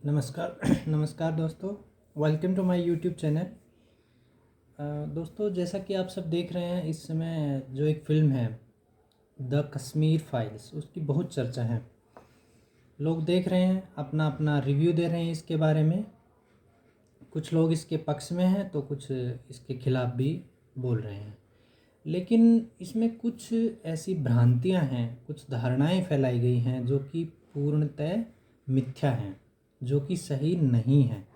नमस्कार नमस्कार दोस्तों। Welcome to my YouTube channel. दोस्तों, जैसा कि आप सब देख रहे हैं, इस समय जो एक फ़िल्म है द कश्मीर फाइल्स, उसकी बहुत चर्चा है। लोग देख रहे हैं, अपना अपना रिव्यू दे रहे हैं इसके बारे में। कुछ लोग इसके पक्ष में हैं तो कुछ इसके खिलाफ़ भी बोल रहे हैं। लेकिन इसमें कुछ ऐसी भ्रांतियां हैं, कुछ धारणाएं फैलाई गई हैं जो कि पूर्णतः मिथ्या हैं, जो कि सही नहीं हैं।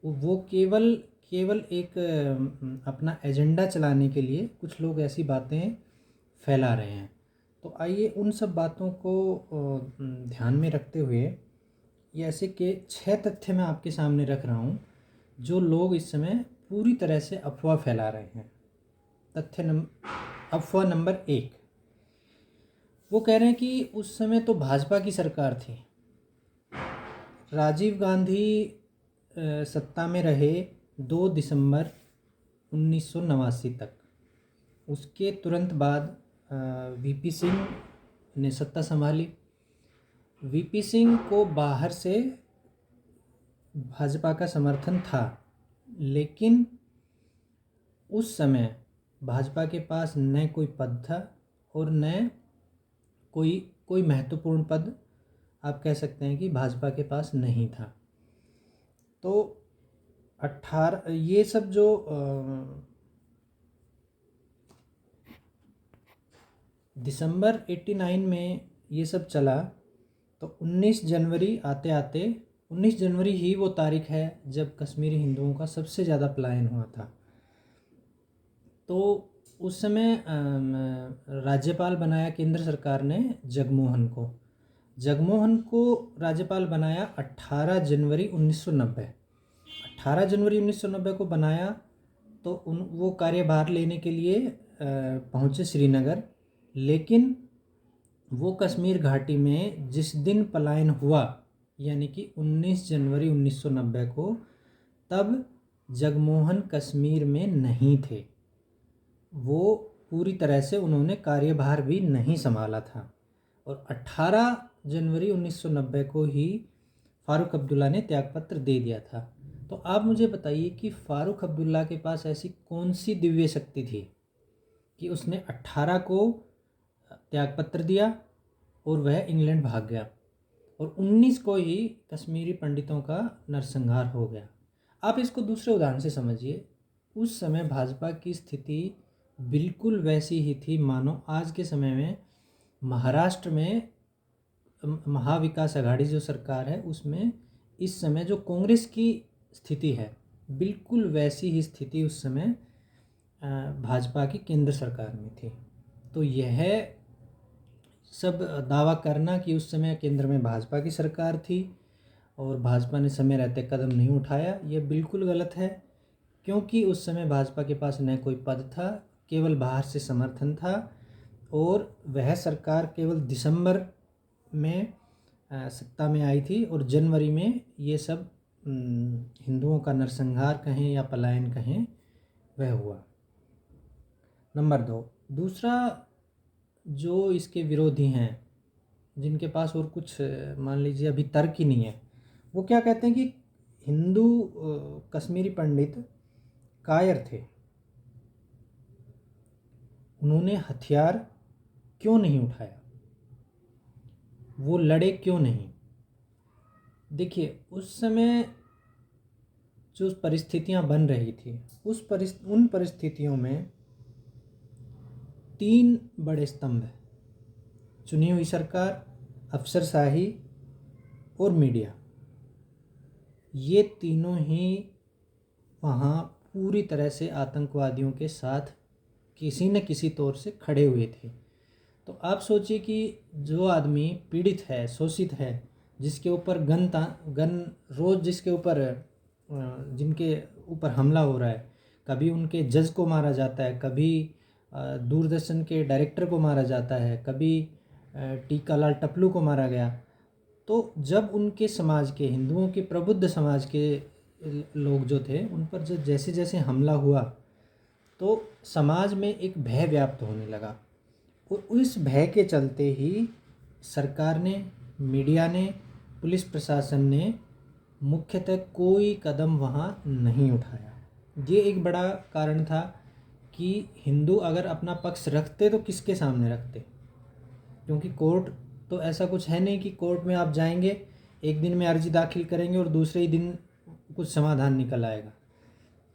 वो केवल केवल एक अपना एजेंडा चलाने के लिए कुछ लोग ऐसी बातें फैला रहे हैं। तो आइए उन सब बातों को ध्यान में रखते हुए ये ऐसे के 6 तथ्य मैं आपके सामने रख रहा हूँ जो लोग इस समय पूरी तरह से अफवाह फैला रहे हैं। अफवाह नंबर 1, वो कह रहे हैं कि उस समय तो भाजपा की सरकार थी, राजीव गांधी सत्ता में रहे 2 दिसंबर 1989 तक। उसके तुरंत बाद वीपी सिंह ने सत्ता संभाली। वीपी सिंह को बाहर से भाजपा का समर्थन था, लेकिन उस समय भाजपा के पास न कोई पद था और न कोई कोई महत्वपूर्ण पद आप कह सकते हैं कि भाजपा के पास नहीं था। तो 18 ये सब जो दिसंबर 89 में ये सब चला, तो 19 जनवरी आते आते 19 जनवरी ही वो तारीख है जब कश्मीरी हिंदुओं का सबसे ज़्यादा पलायन हुआ था। तो उस समय राज्यपाल बनाया केंद्र सरकार ने जगमोहन को राज्यपाल बनाया 18 जनवरी 1990। 18 जनवरी 1990 को बनाया तो वो कार्यभार लेने के लिए पहुँचे श्रीनगर। लेकिन वो कश्मीर घाटी में जिस दिन पलायन हुआ, यानी कि 19 जनवरी 1990 को, तब जगमोहन कश्मीर में नहीं थे। वो पूरी तरह से उन्होंने कार्यभार भी नहीं संभाला था और 18 जनवरी 1990 को ही फ़ारूक अब्दुल्ला ने त्यागपत्र दे दिया था। तो आप मुझे बताइए कि फ़ारूक अब्दुल्ला के पास ऐसी कौन सी दिव्य शक्ति थी कि उसने 18 को त्यागपत्र दिया और वह इंग्लैंड भाग गया और 19 को ही कश्मीरी पंडितों का नरसंहार हो गया। आप इसको दूसरे उदाहरण से समझिए। उस समय भाजपा की स्थिति बिल्कुल वैसी ही थी मानो आज के समय में महाराष्ट्र में महाविकास आघाड़ी जो सरकार है, उसमें इस समय जो कांग्रेस की स्थिति है, बिल्कुल वैसी ही स्थिति उस समय भाजपा की केंद्र सरकार में थी। तो यह सब दावा करना कि उस समय केंद्र में भाजपा की सरकार थी और भाजपा ने समय रहते कदम नहीं उठाया, यह बिल्कुल गलत है। क्योंकि उस समय भाजपा के पास न कोई पद था, केवल बाहर से समर्थन था और वह सरकार केवल दिसंबर में सत्ता में आई थी और जनवरी में ये सब हिंदुओं का नरसंहार कहें या पलायन कहें, वह हुआ। नंबर 2, दूसरा, जो इसके विरोधी हैं, जिनके पास और कुछ मान लीजिए अभी तर्क ही नहीं है, वो क्या कहते हैं कि हिंदू कश्मीरी पंडित कायर थे, उन्होंने हथियार क्यों नहीं उठाया, वो लड़े क्यों नहीं। देखिए, उस समय जो परिस्थितियां बन रही थी, उन परिस्थितियों में 3 बड़े स्तंभ हैं: चुनी हुई सरकार, अफसरशाही और मीडिया। ये तीनों ही वहाँ पूरी तरह से आतंकवादियों के साथ किसी न किसी तौर से खड़े हुए थे। तो आप सोचिए कि जो आदमी पीड़ित है, शोषित है, जिसके ऊपर गन रोज़ जिसके ऊपर जिनके ऊपर हमला हो रहा है, कभी उनके जज को मारा जाता है, कभी दूरदर्शन के डायरेक्टर को मारा जाता है, कभी टीकालाल टपलू को मारा गया। तो जब उनके समाज के, हिंदुओं के प्रबुद्ध समाज के लोग जो थे, उन पर जब जैसे जैसे हमला हुआ तो समाज में एक भय व्याप्त होने लगा और उस भय के चलते ही सरकार ने, मीडिया ने पुलिस प्रशासन ने मुख्यतः कोई कदम वहाँ नहीं उठाया। ये एक बड़ा कारण था कि हिंदू अगर अपना पक्ष रखते तो किसके सामने रखते, क्योंकि कोर्ट तो ऐसा कुछ है नहीं कि कोर्ट में आप जाएंगे, एक दिन में अर्जी दाखिल करेंगे और दूसरे ही दिन कुछ समाधान निकल आएगा।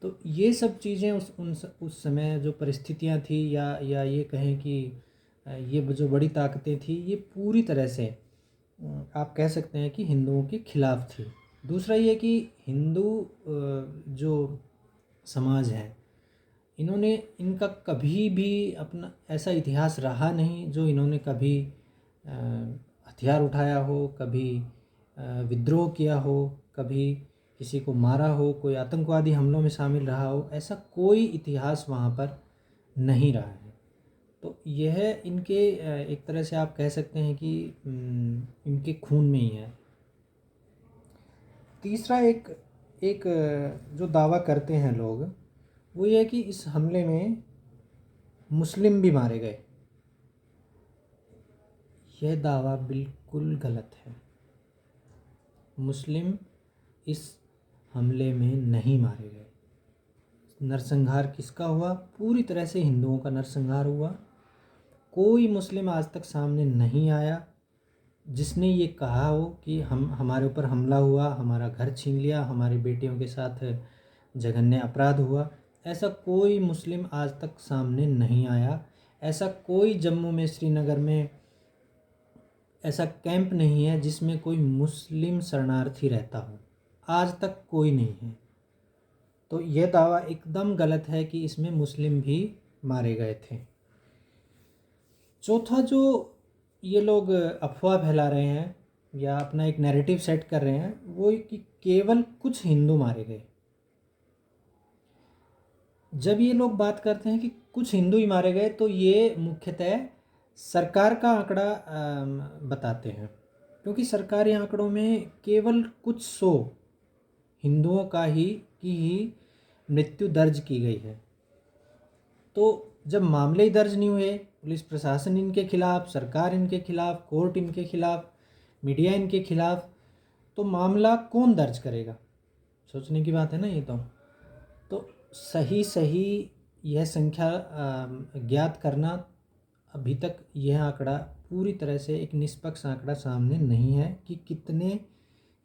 तो ये सब चीज़ें उस समय जो परिस्थितियाँ थी, या ये कहें कि ये जो बड़ी ताकतें थी, ये पूरी तरह से आप कह सकते हैं कि हिंदुओं के खिलाफ थी। दूसरा ये कि हिंदू जो समाज है, इनका कभी भी अपना ऐसा इतिहास रहा नहीं जो इन्होंने कभी हथियार उठाया हो, कभी विद्रोह किया हो, कभी किसी को मारा हो, कोई आतंकवादी हमलों में शामिल रहा हो, ऐसा कोई इतिहास वहाँ पर नहीं रहा है। तो यह इनके एक तरह से आप कह सकते हैं कि इनके खून में ही है। तीसरा एक जो दावा करते हैं लोग, वो ये है कि इस हमले में मुस्लिम भी मारे गए। यह दावा बिल्कुल गलत है। मुस्लिम इस हमले में नहीं मारे गए। नरसंहार किसका हुआ? पूरी तरह से हिंदुओं का नरसंहार हुआ। कोई मुस्लिम आज तक सामने नहीं आया जिसने ये कहा हो कि हमारे ऊपर हमला हुआ, हमारा घर छीन लिया, हमारी बेटियों के साथ जघन्य अपराध हुआ। ऐसा कोई मुस्लिम आज तक सामने नहीं आया। ऐसा कोई जम्मू में, श्रीनगर में ऐसा कैंप नहीं है जिसमें कोई मुस्लिम शरणार्थी रहता हो, आज तक कोई नहीं है। तो यह दावा एकदम गलत है कि इसमें मुस्लिम भी मारे गए थे। चौथा जो ये लोग अफवाह फैला रहे हैं या अपना एक नैरेटिव सेट कर रहे हैं, वो कि केवल कुछ हिंदू मारे गए। जब ये लोग बात करते हैं कि कुछ हिंदू ही मारे गए, तो ये मुख्यतः सरकार का आंकड़ा बताते हैं, क्योंकि सरकारी आंकड़ों में केवल कुछ 100 हिंदुओं की मृत्यु दर्ज की गई है। तो जब मामले ही दर्ज नहीं हुए, पुलिस प्रशासन इनके खिलाफ, सरकार इनके खिलाफ, कोर्ट इनके खिलाफ, मीडिया इनके खिलाफ, तो मामला कौन दर्ज करेगा? सोचने की बात है ना ये। तो सही यह संख्या ज्ञात करना, अभी तक यह आंकड़ा पूरी तरह से एक निष्पक्ष आंकड़ा सामने नहीं है कि कितने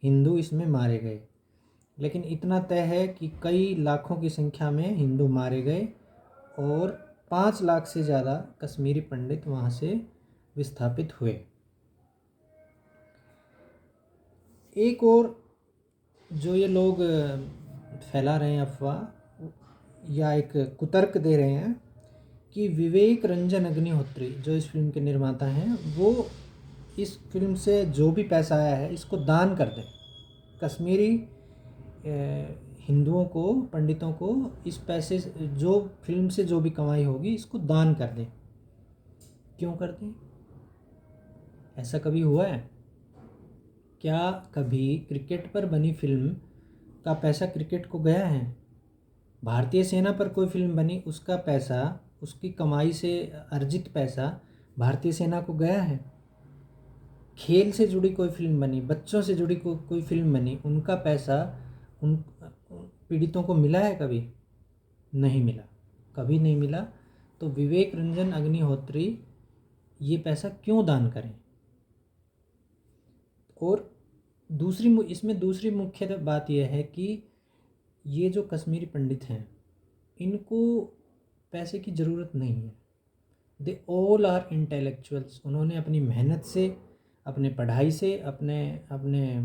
हिंदू इसमें मारे गए। लेकिन इतना तय है कि कई लाखों की संख्या में हिंदू मारे गए और 5 लाख से ज़्यादा कश्मीरी पंडित वहाँ से विस्थापित हुए। एक और जो ये लोग फैला रहे हैं अफवाह या एक कुतर्क दे रहे हैं कि विवेक रंजन अग्निहोत्री जो इस फिल्म के निर्माता हैं, वो इस फिल्म से जो भी पैसा आया है इसको दान कर दें। कश्मीरी हिंदुओं को, पंडितों को इस पैसे जो फिल्म से जो भी कमाई होगी इसको दान कर दें। क्यों कर दें? ऐसा कभी हुआ है क्या? कभी क्रिकेट पर बनी फिल्म का पैसा क्रिकेट को गया है? भारतीय सेना पर कोई फिल्म बनी, उसका पैसा, उसकी कमाई से अर्जित पैसा भारतीय सेना को गया है? खेल से जुड़ी कोई फिल्म बनी, बच्चों से जुड़ी कोई फिल्म बनी, उनका पैसा उन पीड़ितों को मिला है? कभी नहीं मिला, कभी नहीं मिला। तो विवेक रंजन अग्निहोत्री ये पैसा क्यों दान करें? और इसमें दूसरी मुख्य बात यह है कि ये जो कश्मीरी पंडित हैं, इनको पैसे की ज़रूरत नहीं है। They all are intellectuals. उन्होंने अपनी मेहनत से, अपने पढ़ाई से, अपने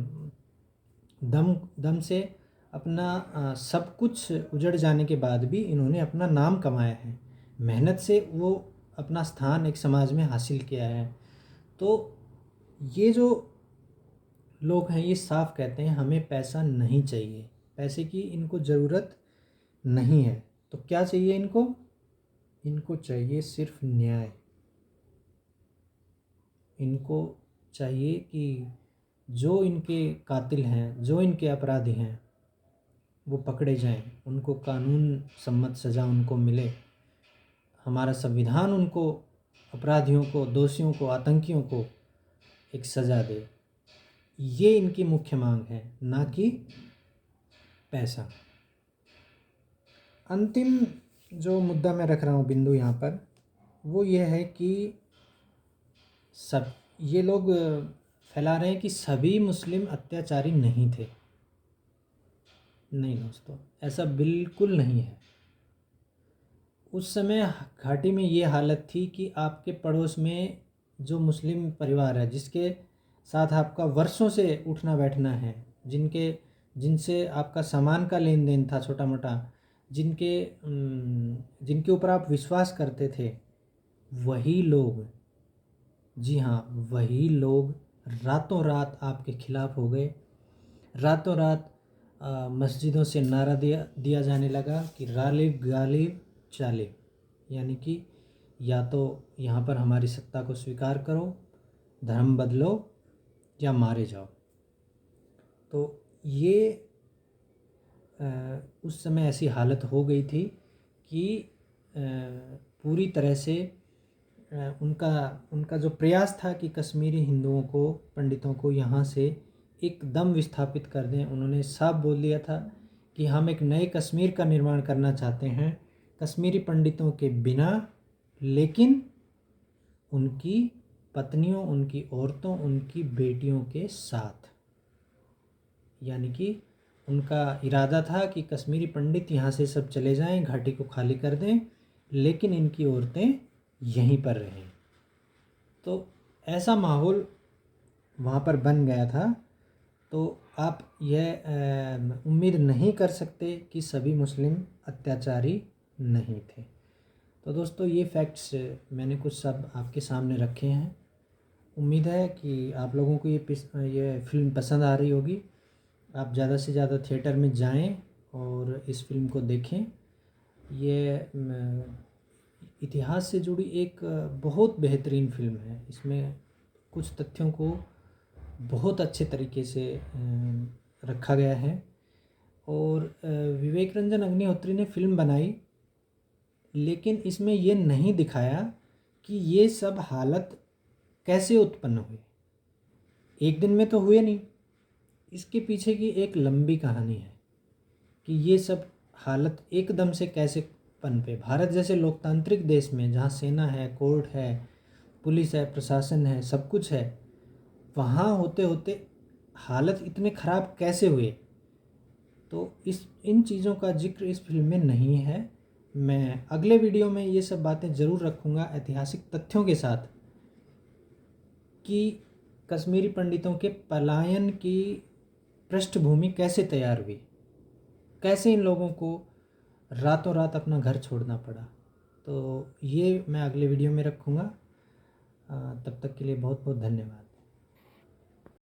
दम से, अपना सब कुछ उजड़ जाने के बाद भी इन्होंने अपना नाम कमाया है। मेहनत से वो अपना स्थान एक समाज में हासिल किया है। तो ये जो लोग हैं ये साफ कहते हैं हमें पैसा नहीं चाहिए, पैसे की इनको ज़रूरत नहीं है। तो क्या चाहिए इनको? इनको चाहिए सिर्फ न्याय। इनको चाहिए कि जो इनके कातिल हैं, जो इनके अपराधी हैं, वो पकड़े जाएं, उनको कानून सम्मत सज़ा उनको मिले। हमारा संविधान उनको, अपराधियों को, दोषियों को, आतंकियों को एक सज़ा दे। ये इनकी मुख्य मांग है, ना कि पैसा। अंतिम जो मुद्दा मैं रख रहा हूँ, बिंदु यहाँ पर, वो ये है कि सब ये लोग फैला रहे हैं कि सभी मुस्लिम अत्याचारी नहीं थे। नहीं दोस्तों, ऐसा बिल्कुल नहीं है। उस समय घाटी में ये हालत थी कि आपके पड़ोस में जो मुस्लिम परिवार है, जिसके साथ आपका वर्षों से उठना बैठना है, जिनसे आपका सामान का लेन देन था छोटा मोटा, जिनके ऊपर आप विश्वास करते थे, वही लोग, जी हाँ, वही लोग रातों रात आपके खिलाफ हो गए। रातों रात मस्जिदों से नारा दिया जाने लगा कि गालिब गालिब चालिब, यानी कि या तो यहाँ पर हमारी सत्ता को स्वीकार करो, धर्म बदलो, या मारे जाओ। तो ये उस समय ऐसी हालत हो गई थी कि पूरी तरह से उनका जो प्रयास था कि कश्मीरी हिंदुओं को, पंडितों को यहाँ से एकदम विस्थापित कर दें, उन्होंने साफ बोल दिया था कि हम एक नए कश्मीर का निर्माण करना चाहते हैं, कश्मीरी पंडितों के बिना, लेकिन उनकी पत्नियों, उनकी औरतों, उनकी बेटियों के साथ। यानी कि उनका इरादा था कि कश्मीरी पंडित यहाँ से सब चले जाएं, घाटी को खाली कर दें, लेकिन इनकी औरतें यहीं पर रहें। तो ऐसा माहौल वहाँ पर बन गया था। तो आप यह उम्मीद नहीं कर सकते कि सभी मुस्लिम अत्याचारी नहीं थे। तो दोस्तों, ये फैक्ट्स मैंने कुछ सब आपके सामने रखे हैं। उम्मीद है कि आप लोगों को ये फिल्म पसंद आ रही होगी। आप ज़्यादा से ज़्यादा थिएटर में जाएं और इस फिल्म को देखें। ये इतिहास से जुड़ी एक बहुत बेहतरीन फिल्म है। इसमें कुछ तथ्यों को बहुत अच्छे तरीके से रखा गया है। और विवेक रंजन अग्निहोत्री ने फिल्म बनाई, लेकिन इसमें ये नहीं दिखाया कि ये सब हालत कैसे उत्पन्न हुई। एक दिन में तो हुए नहीं, इसके पीछे की एक लंबी कहानी है कि ये सब हालत एकदम से कैसे पनपे। भारत जैसे लोकतांत्रिक देश में, जहाँ सेना है, कोर्ट है, पुलिस है, प्रशासन है, सब कुछ है, वहाँ होते होते हालत इतने ख़राब कैसे हुए। तो इन चीज़ों का जिक्र इस फिल्म में नहीं है। मैं अगले वीडियो में ये सब बातें ज़रूर रखूँगा ऐतिहासिक तथ्यों के साथ, कि कश्मीरी पंडितों के पलायन की पृष्ठभूमि कैसे तैयार हुई, कैसे इन लोगों को रातों रात अपना घर छोड़ना पड़ा। तो ये मैं अगले वीडियो में रखूँगा। तब तक के लिए बहुत बहुत धन्यवाद।